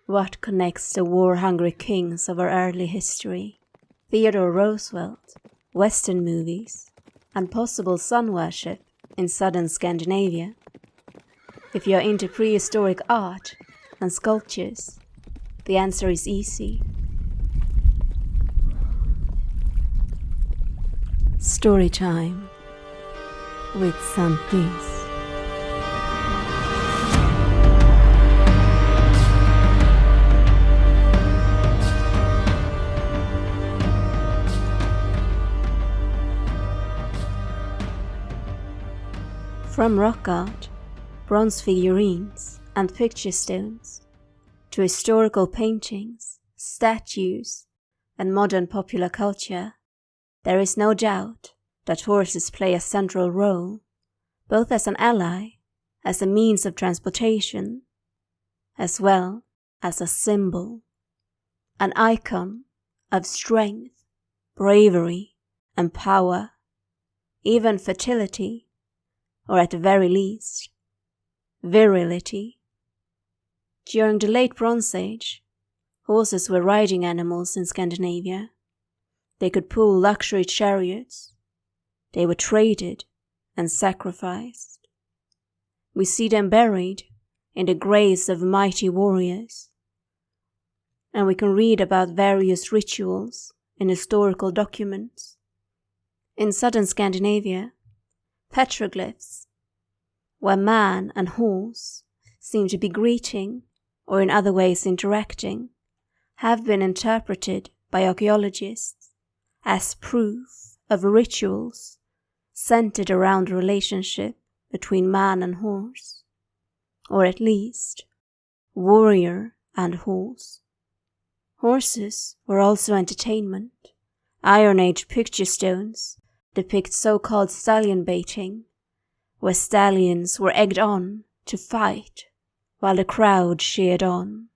What connects the war-hungry kings of our early history, Theodore Roosevelt, Western movies, and possible sun worship in southern Scandinavia? If you are into prehistoric art and sculptures, the answer is easy. Storytime with Santis. From rock art, bronze figurines and picture stones, to historical paintings, statues, and modern popular culture, there is no doubt that horses play a central role, both as an ally, as a means of transportation, as well as a symbol, an icon of strength, bravery, and power, even fertility, or at the very least, virility. During the late Bronze Age, horses were riding animals in Scandinavia. They could pull luxury chariots. They were traded and sacrificed. We see them buried in the graves of mighty warriors. And we can read about various rituals in historical documents. In southern Scandinavia, petroglyphs, where man and horse seem to be greeting or in other ways interacting, have been interpreted by archaeologists as proof of rituals centered around the relationship between man and horse, or at least warrior and horse. Horses were also entertainment. Iron Age picture stones depict so-called stallion baiting, where stallions were egged on to fight while the crowd cheered on.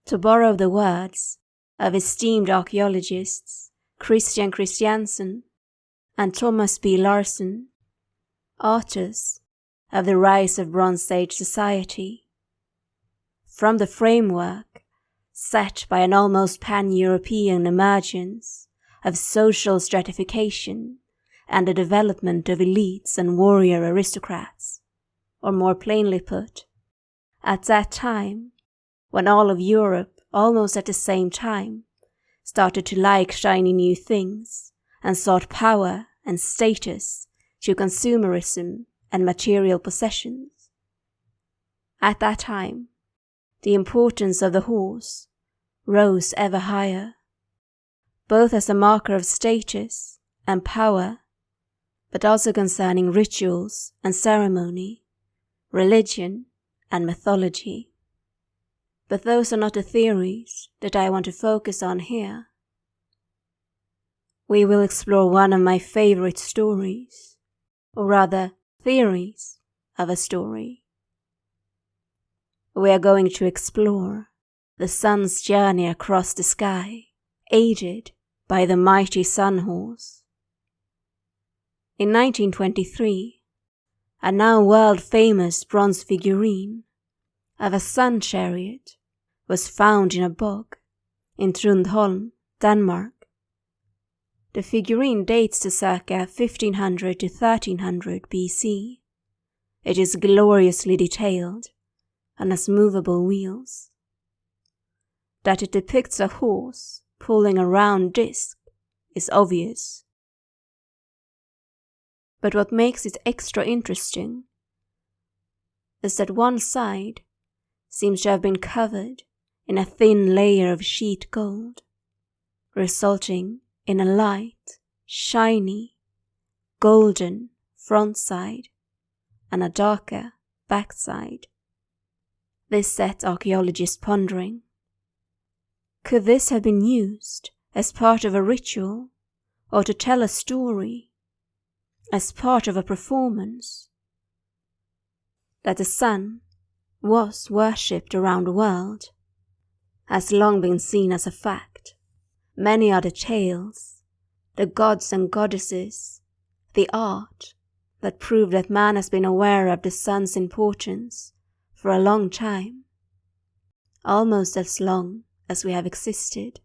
To borrow the words of esteemed archaeologists Christian Christiansen and Thomas B. Larsen, authors of The Rise of Bronze Age Society, from the framework set by an almost pan-European emergence of social stratification and the development of elites and warrior aristocrats, or more plainly put, at that time, when all of Europe almost at the same time started to like shiny new things and sought power and status through consumerism and material possessions. At that time, the importance of the horse rose ever higher, both as a marker of status and power, but also concerning rituals and ceremony, religion and mythology. But those are not the theories that I want to focus on here. We will explore one of my favorite stories, or rather theories of a story. We are going to explore the sun's journey across the sky, aided by the mighty sun horse. In 1923, a now world-famous bronze figurine of a sun chariot was found in a bog in Trundholm, Denmark. The figurine dates to circa 1500 to 1300 BC. It is gloriously detailed and has movable wheels. That it depicts a horse pulling a round disc is obvious. But what makes it extra interesting is that one side seems to have been covered in a thin layer of sheet gold, resulting in a light, shiny, golden front side and a darker back side. This set archaeologists pondering. Could this have been used as part of a ritual or to tell a story, as part of a performance? That the sun was worshipped around the world has long been seen as a fact. Many are the tales, the gods and goddesses, the art that prove that man has been aware of the sun's importance for a long time. almost as long as we have existed.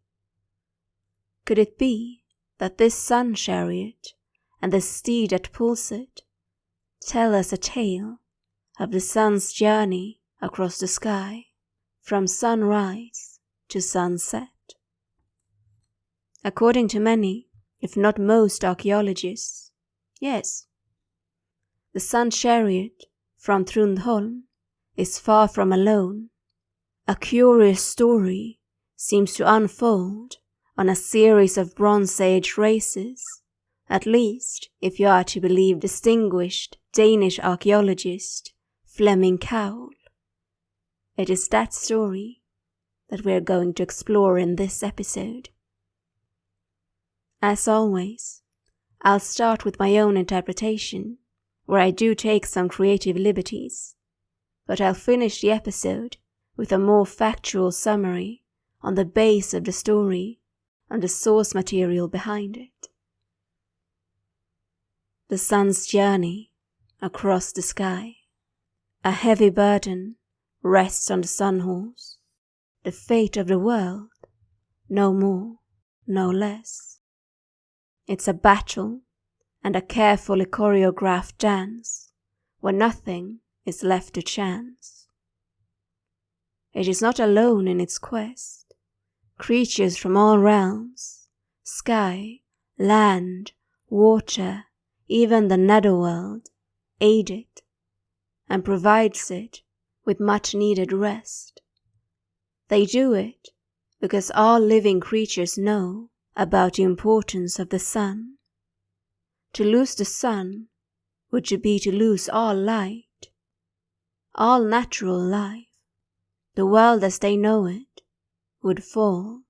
Could it be that this sun chariot and the steed that pulls it tell us a tale of the sun's journey across the sky, from sunrise to sunset? According to many, if not most archaeologists, yes. The sun chariot from Trundholm is far from alone. A curious story seems to unfold on a series of Bronze Age races, at least if you are to believe distinguished Danish archaeologist Flemming Cowell. It is that story that we are going to explore in this episode. As always, I'll start with my own interpretation, where I do take some creative liberties, but I'll finish the episode with a more factual summary on the base of the story and the source material behind it. The sun's journey across the sky. A heavy burden rests on the sun horse, the fate of the world, no more, no less. It's a battle and a carefully choreographed dance where nothing is left to chance. It is not alone in its quest. Creatures from all realms, sky, land, water, even the netherworld, aid it and provides it with much needed rest. They do it because all living creatures know about the importance of the sun. To lose the sun would be to lose all light, all natural life. The world as they know it would fall.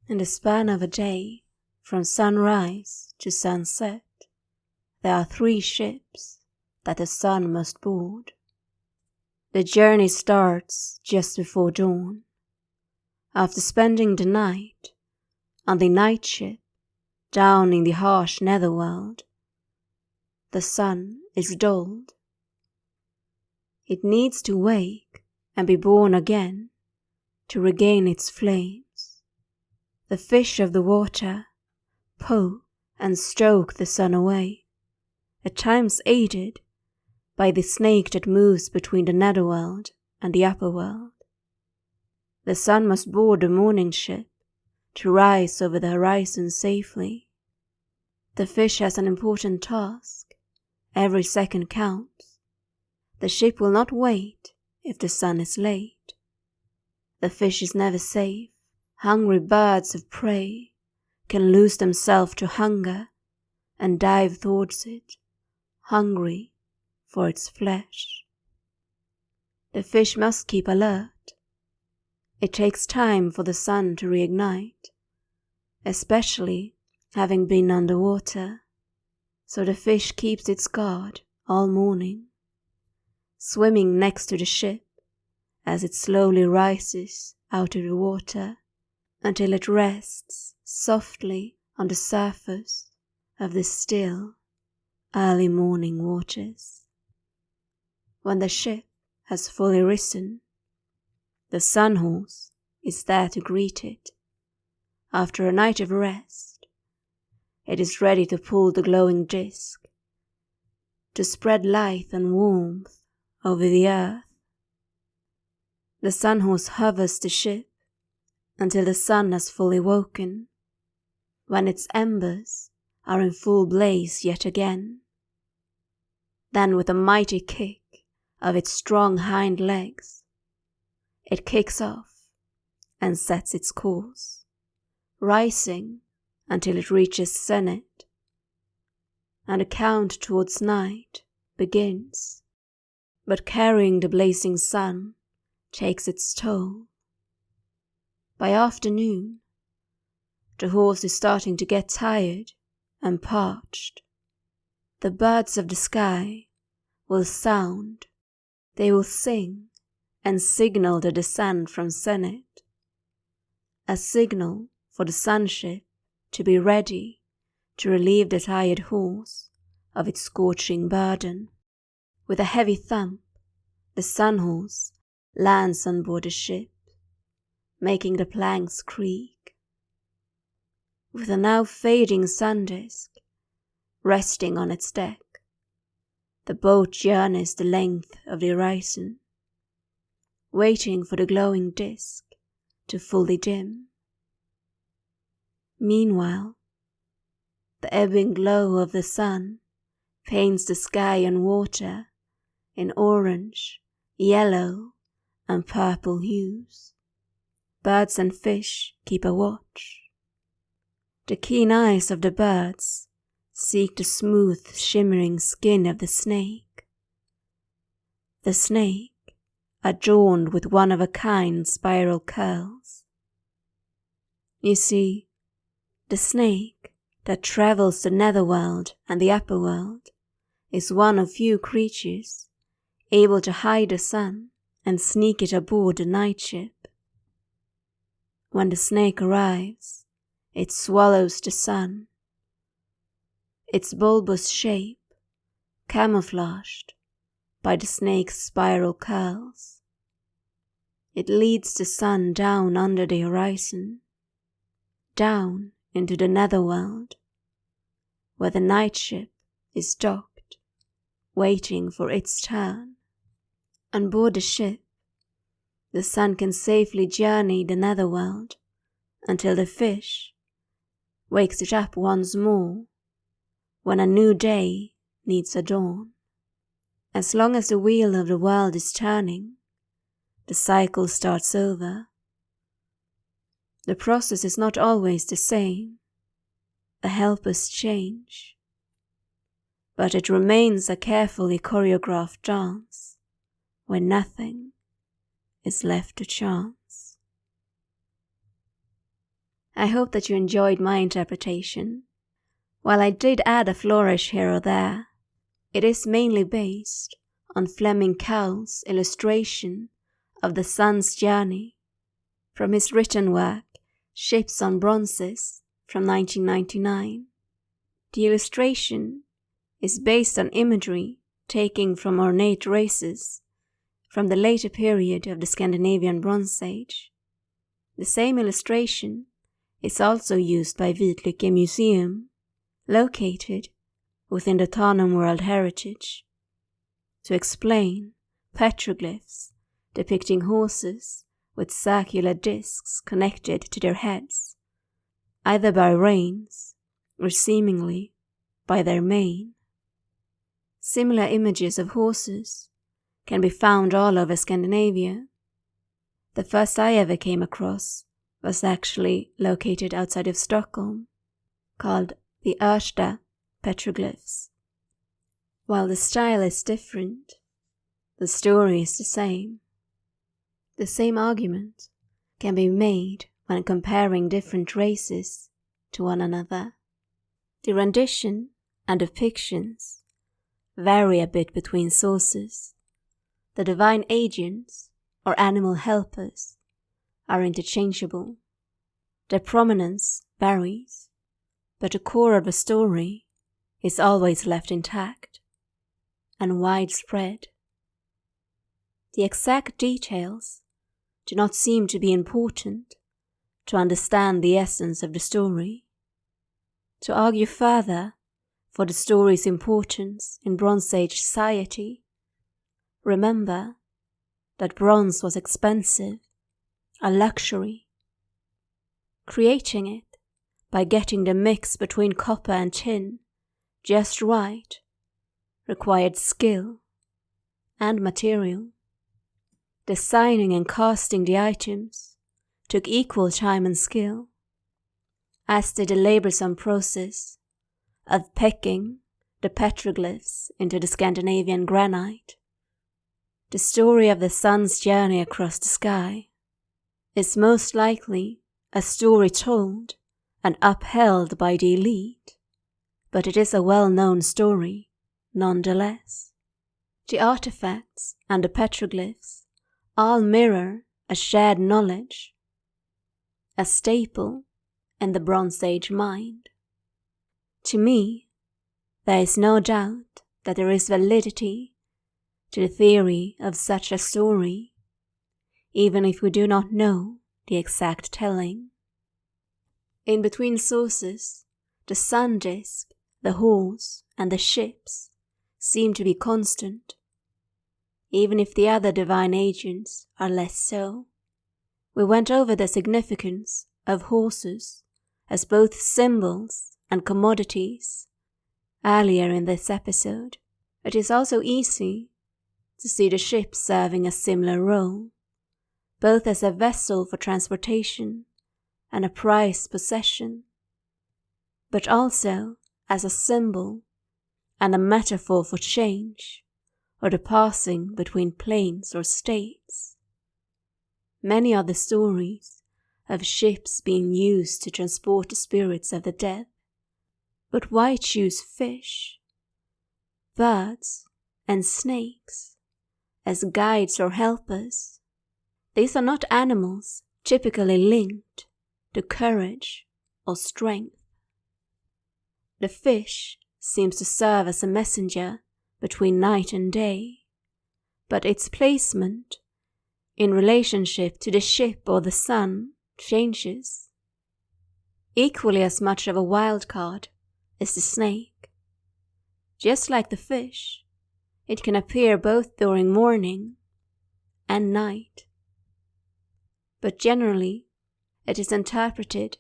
In the span of a day, from sunrise to sunset, there are 3 ships that the sun must board. The journey starts just before dawn. After spending the night on the night ship down in the harsh netherworld, the sun is dulled. It needs to wake and be born again to regain its flames. The fish of the water poke and stroke the sun away, at times aided by the snake that moves between the netherworld and the upper world. The sun must board the morning ship to rise over the horizon safely. The fish has an important task. Every second counts. The ship will not wait if the sun is late. The fish is never safe. Hungry birds of prey can lose themselves to hunger and dive towards it, hungry for its flesh. The fish must keep alert. It takes time for the sun to reignite, especially having been underwater, so the fish keeps its guard all morning, swimming next to the ship as it slowly rises out of the water until it rests softly on the surface of the still, early morning waters. When the ship has fully risen, the sun horse is there to greet it. After a night of rest, it is ready to pull the glowing disk, to spread light and warmth over the earth. The sun horse hovers the ship until the sun has fully woken, when its embers are in full blaze yet again. Then with a mighty kick of its strong hind legs, it kicks off and sets its course, rising until it reaches zenith, and the count towards night begins, but carrying the blazing sun takes its toll. By afternoon, the horse is starting to get tired and parched. The birds of the sky will sound, they will sing and signal the descent from zenith, a signal for the sunship to be ready to relieve the tired horse of its scorching burden. With a heavy thump, the sun horse lands on board a ship, making the planks creak. With a now fading sun disk resting on its deck, the boat journeys the length of the horizon, waiting for the glowing disk to fully dim. Meanwhile, the ebbing glow of the sun paints the sky and water in orange, yellow, and purple hues. Birds and fish keep a watch. The keen eyes of the birds seek the smooth, shimmering skin of the snake. The snake, adorned with one-of-a-kind spiral curls. You see, the snake that travels the netherworld and the upper world is one of few creatures able to hide the sun and sneak it aboard the night ship. When the snake arrives, it swallows the sun, its bulbous shape camouflaged by the snake's spiral curls. It leads the sun down under the horizon, down into the netherworld, where the night ship is docked, waiting for its turn. On board the ship, the sun can safely journey the netherworld until the fish wakes it up once more when a new day needs a dawn. As long as the wheel of the world is turning, the cycle starts over. The process is not always the same. The helpers change. But it remains a carefully choreographed dance where nothing is left to chance. I hope that you enjoyed my interpretation. While I did add a flourish here or there, it is mainly based on Fleming Cowell's illustration of the sun's journey from his written work Ships on Bronzes from 1999. The illustration is based on imagery taken from ornate races from the later period of the Scandinavian Bronze Age. The same illustration is also used by Vitlycke Museum, located within the Tanum World Heritage, to explain petroglyphs depicting horses with circular discs connected to their heads, either by reins or seemingly by their mane. Similar images of horses can be found all over Scandinavia. The first I ever came across was actually located outside of Stockholm, called the Ersta petroglyphs. While the style is different, the story is the same. The same argument can be made when comparing different races to one another. The rendition and depictions vary a bit between sources. The divine agents or animal helpers are interchangeable. Their prominence varies, but the core of the story is always left intact and widespread. The exact details do not seem to be important to understand the essence of the story. To argue further for the story's importance in Bronze Age society, remember that bronze was expensive, a luxury. Creating it by getting the mix between copper and tin just right required skill and material. Designing and casting the items took equal time and skill, as did the laborsome process of pecking the petroglyphs into the Scandinavian granite. The story of the sun's journey across the sky is most likely a story told and upheld by the elite, but it is a well-known story nonetheless. The artifacts and the petroglyphs all mirror a shared knowledge, a staple in the Bronze Age mind. To me, there is no doubt that there is validity to the theory of such a story even if we do not know the exact telling. In between sources, the sun disk, the horse, and the ships seem to be constant, even if the other divine agents are less so. We went over the significance of horses as both symbols and commodities earlier in this episode. It is also easy to see the ship serving a similar role, both as a vessel for transportation and a prized possession, but also as a symbol and a metaphor for change or the passing between planes or states. Many are the stories of ships being used to transport the spirits of the dead, but why choose fish, birds, and snakes as guides or helpers? These are not animals typically linked to courage or strength. The fish seems to serve as a messenger between night and day, but its placement in relationship to the ship or the sun changes. Equally as much of a wild card is the snake. Just like the fish, it can appear both during morning and night, but generally it is interpreted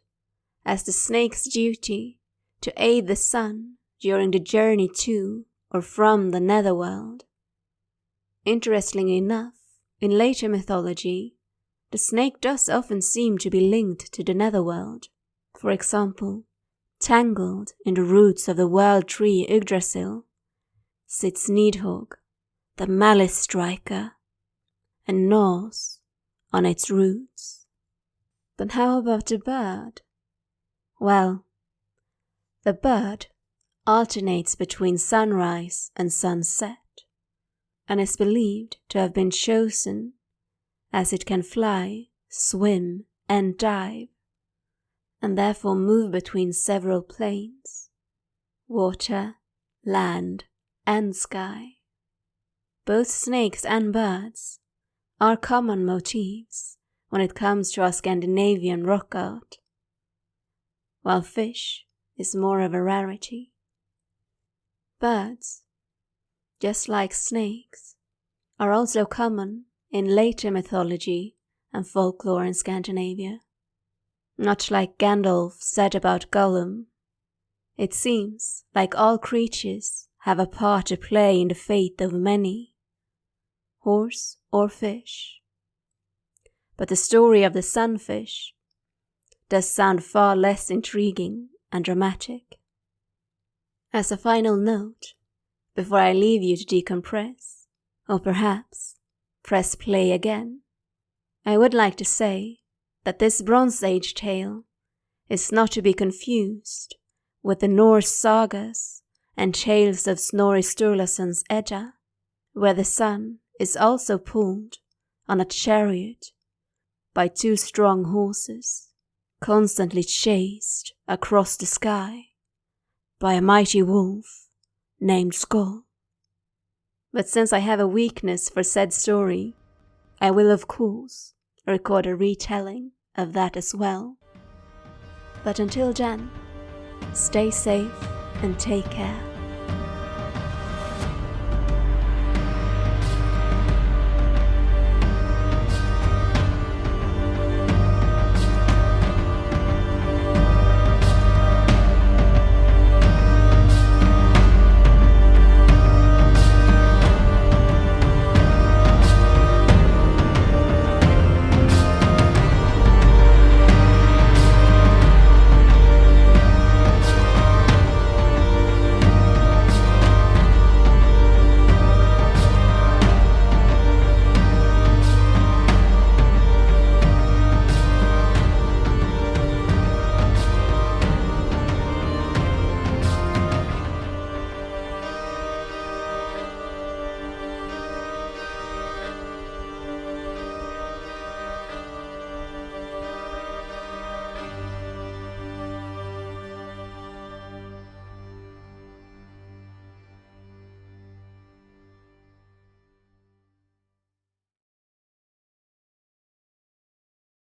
as the snake's duty to aid the sun during the journey to or from the netherworld. Interestingly enough, in later mythology, the snake does often seem to be linked to the netherworld. For example, tangled in the roots of the world tree Yggdrasil sits Nidhogg, the malice striker, and gnaws on its roots. Then how about the bird? Well, the bird alternates between sunrise and sunset, and is believed to have been chosen as it can fly, swim, and dive, and therefore move between several planes, water, land, and sky. Both snakes and birds are common motifs when it comes to our Scandinavian rock art, while fish is more of a rarity. Birds, just like snakes, are also common in later mythology and folklore in Scandinavia. Much like Gandalf said about Gollum, it seems like all creatures have a part to play in the fate of many, horse or fish. But the story of the sunfish does sound far less intriguing and dramatic. As a final note, before I leave you to decompress, or perhaps press play again, I would like to say that this Bronze Age tale is not to be confused with the Norse sagas and tales of Snorri Sturluson's Edda, where the sun is also pulled on a chariot by two strong horses, constantly chased across the sky by a mighty wolf named Skoll. But since I have a weakness for said story, I will of course record a retelling of that as well. But until then, stay safe and take care.